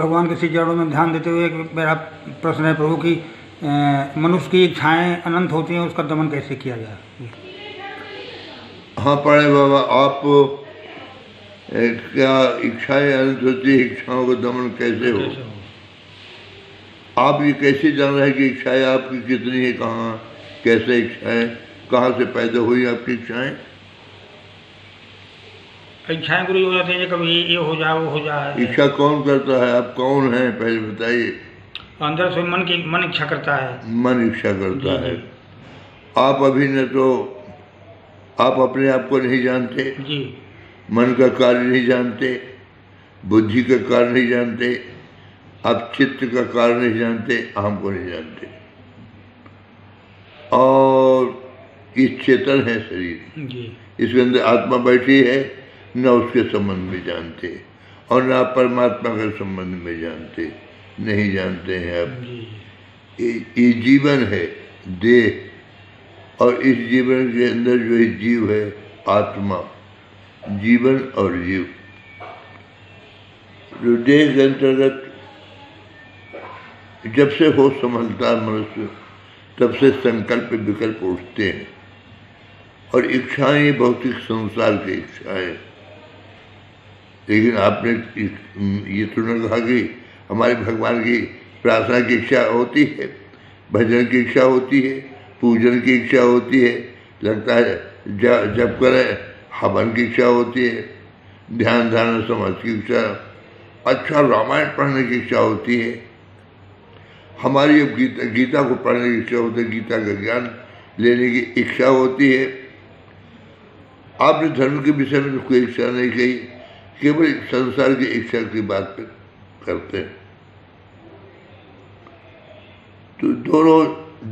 भगवान के श्री चरणों में ध्यान देते हुए मेरा प्रश्न है प्रभु कि मनुष्य की इच्छाएं अनंत होती हैं, उसका दमन कैसे किया जाए? हाँ पढ़े बाबा, आप क्या इच्छाएं अनंत होती है, इच्छाओं का दमन कैसे हो? आप ये कैसे जान रहे हैं कि इच्छाएं आपकी कितनी है, कहाँ कैसे इच्छाएं, कहाँ से पैदा हुई आपकी इच्छाएं? इच्छाएं गुरु हो जाती है, कभी ये हो जाए वो हो जाए। इच्छा कौन करता है? आप कौन हैं पहले बताइए। अंदर से मन इच्छा करता है। मन इच्छा करता है। आप अभी न तो आप अपने आप को नहीं जानते जी, मन का कार्य नहीं जानते, बुद्धि का कार्य नहीं जानते, आप चित्त का कार्य नहीं जानते, अहम को नहीं जानते। और ये चेतन है शरीर जी, इसके अंदर आत्मा बैठी है, न उसके संबंध में जानते और न परमात्मा के संबंध में जानते, नहीं जानते हैं आप। ये जीवन है, देह, और इस जीवन के अंदर जो है जीव है, आत्मा, जीवन और जीव। जो देह के अंतर्गत जब से होश संभलता है मनुष्य, तब से संकल्प विकल्प उठते हैं और इच्छाएं भौतिक संसार की इच्छाएं। लेकिन आपने ये तो न कहा कि हमारे भगवान की प्रार्थना की इच्छा होती है, भजन की इच्छा होती है, पूजन की इच्छा होती है, लगता है जब करें हवन की इच्छा होती है, ध्यान धारणा समाज की इच्छा, अच्छा रामायण पढ़ने की इच्छा होती है, हमारी अब गीता को पढ़ने की इच्छा होती है, गीता का ज्ञान लेने की इच्छा होती है। आपने धर्म के विषय में तो कोई इच्छा नहीं कही, केवल संसार की इच्छा की बात करते हैं। तो दोनों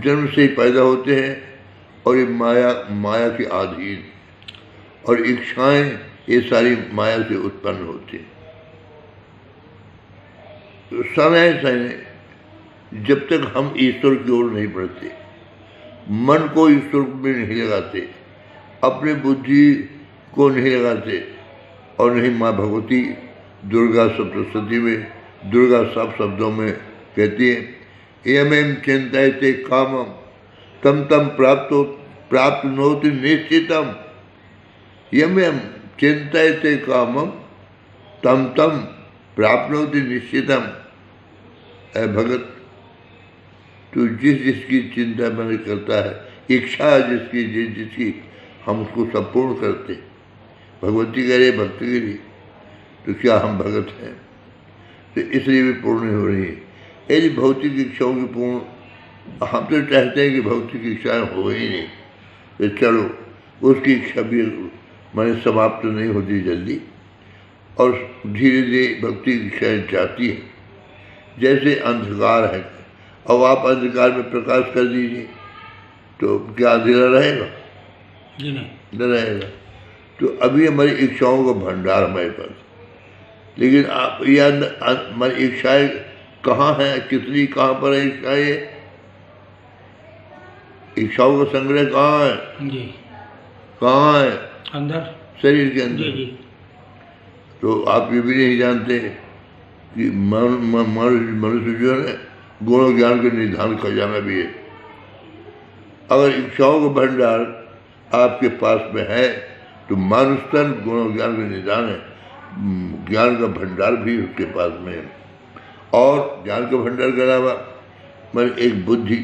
जन्म से ही पैदा होते हैं और ये माया के अधीन, और इच्छाएं ये सारी माया से उत्पन्न होती हैं। तो समय जब तक हम ईश्वर की ओर नहीं बढ़ते, मन को ईश्वर में नहीं लगाते, अपने बुद्धि को नहीं लगाते, और नहीं माँ भगवती दुर्गा सप्तशती में, दुर्गा सब शब्दों में कहती है, यमें चिंतयते कामम तम तम प्राप्त नोति निश्चितम। यमें चिंतयते कामम तम तम प्राप्नोति निश्चितम। ऐ भगत, तू जिसकी चिंता मन करता है, इच्छा जिसकी हम उसको संपूर्ण करते। भगवती कह रही भक्ति के लिए, तो क्या हम भगत हैं? तो इसलिए भी पूर्ण हो रही है। यदि भौतिक इच्छाओं की पूर्ण, हम तो चाहते हैं कि भौतिक इच्छाएं हो ही नहीं, तो चलो उसकी इच्छा भी मैंने समाप्त नहीं होती जल्दी, और धीरे धीरे भक्ति की इच्छाएं जाती है। जैसे अंधकार है, अब आप अंधकार में प्रकाश कर दीजिए तो क्या अंधेरा रहेगा? जी नहीं रहेगा। तो अभी हमारी इच्छाओं का भंडार हमारे पास, लेकिन आप यह हमारी इच्छाएं कहाँ है, कितनी कहाँ पर है इच्छाएं? इच्छाओं का संग्रह कहाँ है? जी, कहाँ है? अंदर, शरीर के अंदर। जी जी। तो आप ये भी नहीं जानते कि मनुष्य जो है गुण ज्ञान के निधान खजाना भी है। अगर इच्छाओं का भंडार आपके पास में है तो मानुषतन गुण ज्ञान के निधान है, ज्ञान का भंडार भी उसके पास में है। और ज्ञान के भंडार के अलावा मैंने एक बुद्धि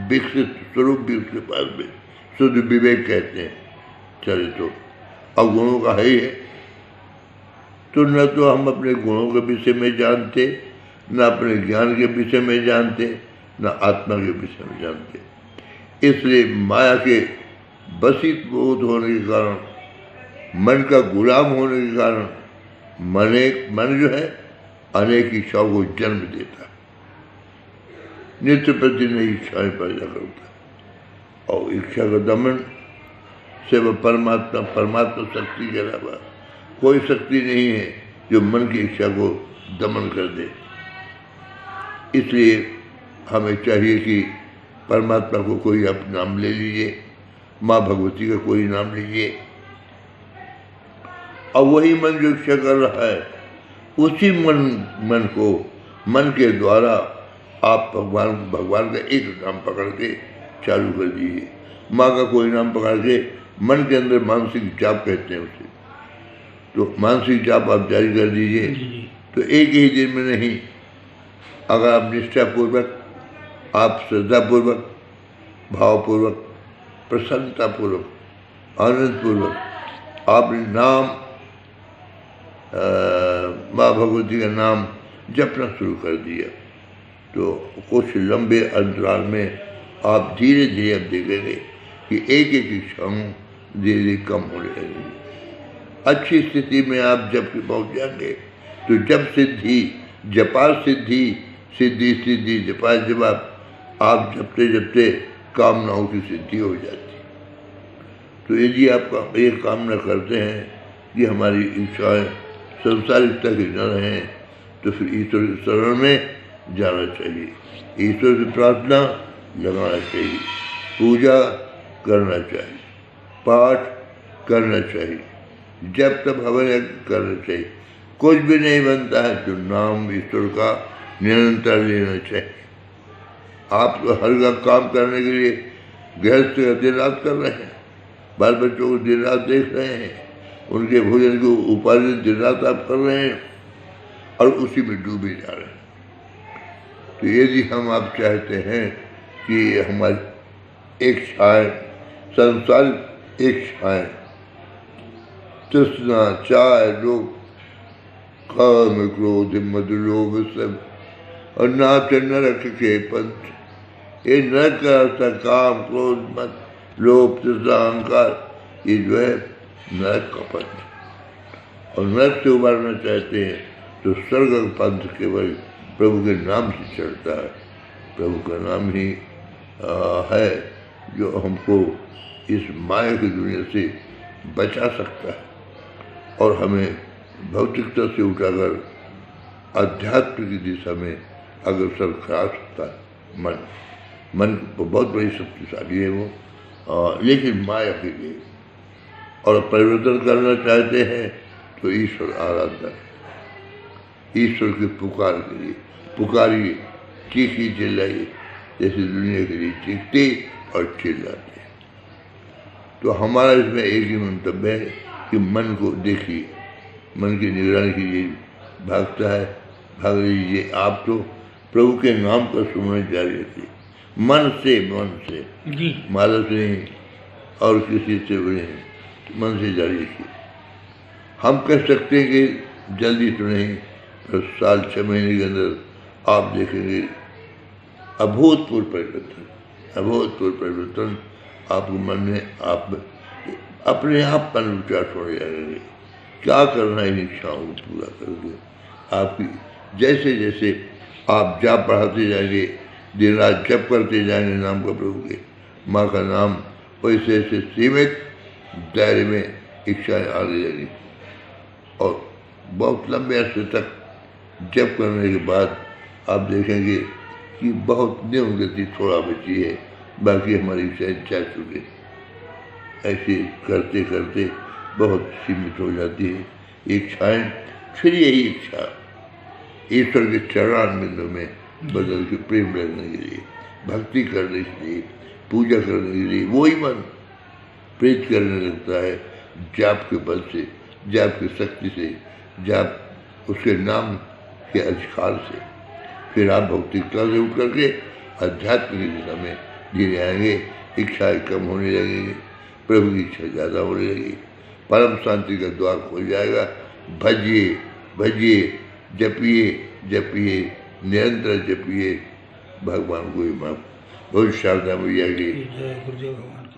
विकसित स्वरूप भी उसके पास में, शुद्ध विवेक कहते हैं चले तो, अब गुणों का है ही है। तो न तो हम अपने गुणों के विषय में जानते, न अपने ज्ञान के विषय में जानते, न आत्मा के विषय में जानते। इसलिए माया के बसित बोध होने के कारण, मन का गुलाम होने के कारण मन जो है अनेक इच्छाओं को जन्म देता है, नित्य प्रति नई इच्छाएं पैदा करता है। और इच्छा का दमन से वह परमात्मा शक्ति के अलावा कोई शक्ति नहीं है जो मन की इच्छा को दमन कर दे। इसलिए हमें चाहिए कि परमात्मा को कोई आप नाम ले लीजिए, माँ भगवती का कोई नाम लीजिए, और वही मन जो इच्छा कर रहा है उसी मन को, मन के द्वारा आप भगवान का एक नाम पकड़ के चालू कर दीजिए। माँ का कोई नाम पकड़ के मन के अंदर मानसिक जाप कहते हैं उसे, तो मानसिक जाप आप जारी कर दीजिए। तो एक ही दिन में नहीं, अगर आप निष्ठापूर्वक, आप श्रद्धापूर्वक, भावपूर्वक, प्रसन्नतापूर्वक, आनंदपूर्वक आपने नाम, माँ भगवती का नाम जपना शुरू कर दिया, तो कुछ लंबे अंतराल में आप धीरे धीरे अब देखेंगे कि एक एक क्षण धीरे धीरे कम होने लगेगी। अच्छी स्थिति में आप जब पहुँच जाएंगे तो जब सिद्धि, जपा सिद्धि, सिद्धि सिद्धि जपा जवाब, आप जपते जपते कामनाओं की सिद्धि हो जाती। तो यदि आप एक कामना करते हैं कि हमारी इच्छाएं संसारिकता की न रहें, तो फिर ईश्वर के शरण में जाना चाहिए, ईश्वर की प्रार्थना लगाना चाहिए, पूजा करना चाहिए, पाठ करना चाहिए, जब तक हवन करना चाहिए। कुछ भी नहीं बनता है तो नाम ईश्वर का निरंतर लेना चाहिए। आप तो हर का काम करने के लिए गृहस्थ दिन रात कर रहे हैं, बाल बच्चों को दिन रात देख रहे हैं, उनके भोजन को उपार्जन दिन रात आप कर रहे हैं और उसी में डूबे जा रहे हैं। तो यदि हम आप चाहते हैं कि हमारी एक छाए संसार, एक छाए तृष्णा, चाय, लोग, काम, क्रोध, मद, लोभ, सब और नाच नरक के पंथ। ये नरक का रास्ता काम, क्रोध, मद, लोभ, तृष्णा, अहंकार, ये जो है नरक का पंथ। और नरक से उबारना चाहते हैं तो स्वर्ग का पंथ केवल प्रभु के नाम से चढ़ता है। प्रभु का नाम ही है जो हमको इस माया की दुनिया से बचा सकता है और हमें भौतिकता से उठाकर अध्यात्म की दिशा में अग्रसर करा सकता है। मन बहुत बड़ी शक्तिशाली है वो, लेकिन माया के लिए। और परिवर्तन करना चाहते हैं तो ईश्वर आराधना, ईश्वर की पुकार के लिए पुकारिए, चीखी चिल्लाइए, जैसे दुनिया के लिए चीखते और चिल्लाते। तो हमारा इसमें एक ही मंतव्य है कि मन को देखिए, मन की निगरानी कीजिए, भागता है भाग लीजिए। आप तो प्रभु के नाम का सुनने जारी रखिए, मन से जी, माला से नहीं और किसी से भी नहीं, मन से जारी रखिए। हम कह सकते हैं कि जल्दी तो नहीं, पर साल 6 महीने के अंदर आप देखेंगे अभूतपूर्व परिवर्तन, अभूतपूर्व परिवर्तन आपके मन में, आप अपने आप मन विचार छोड़ जाएंगे। क्या करना है इन इच्छाओं को पूरा करके, आपकी जैसे जैसे आप जाप बढ़ाते जाएंगे, दिन रात जप करते जाएंगे नाम का, प्रभु के माँ का नाम, वैसे ऐसे सीमित दायरे में इच्छाएँ आगे जाएंगी और बहुत लंबे अरसे तक जप करने के बाद आप देखेंगे कि बहुत न्यून गति थोड़ा बची है, बाकी हमारी इच्छाएँ जा चुके। ऐसे करते करते बहुत सीमित हो जाती है इच्छाएँ। फिर यही इच्छा ईश्वर के चरण बिंदु में बदल के प्रेम लगने के लिए, भक्ति करने के लिए, पूजा करने के लिए वही मन प्रेरित करने लगता है जाप के बल से, जाप की शक्ति से, जाप उसके नाम के अधिकार से। फिर आप भौतिकता से उठ करके अध्यात्म की दिशा में धीरे आएंगे, इच्छाएँ कम होने लगेंगी, प्रभु की इच्छा ज़्यादा होने लगेगी, परम शांति का द्वार खुल जाएगा। भजिए भजिए, जपिए जपिए, निरंतर जपिए, भगवान को ही माफ। बहुत शारदा मैया की जय गुरुदेव भगवान।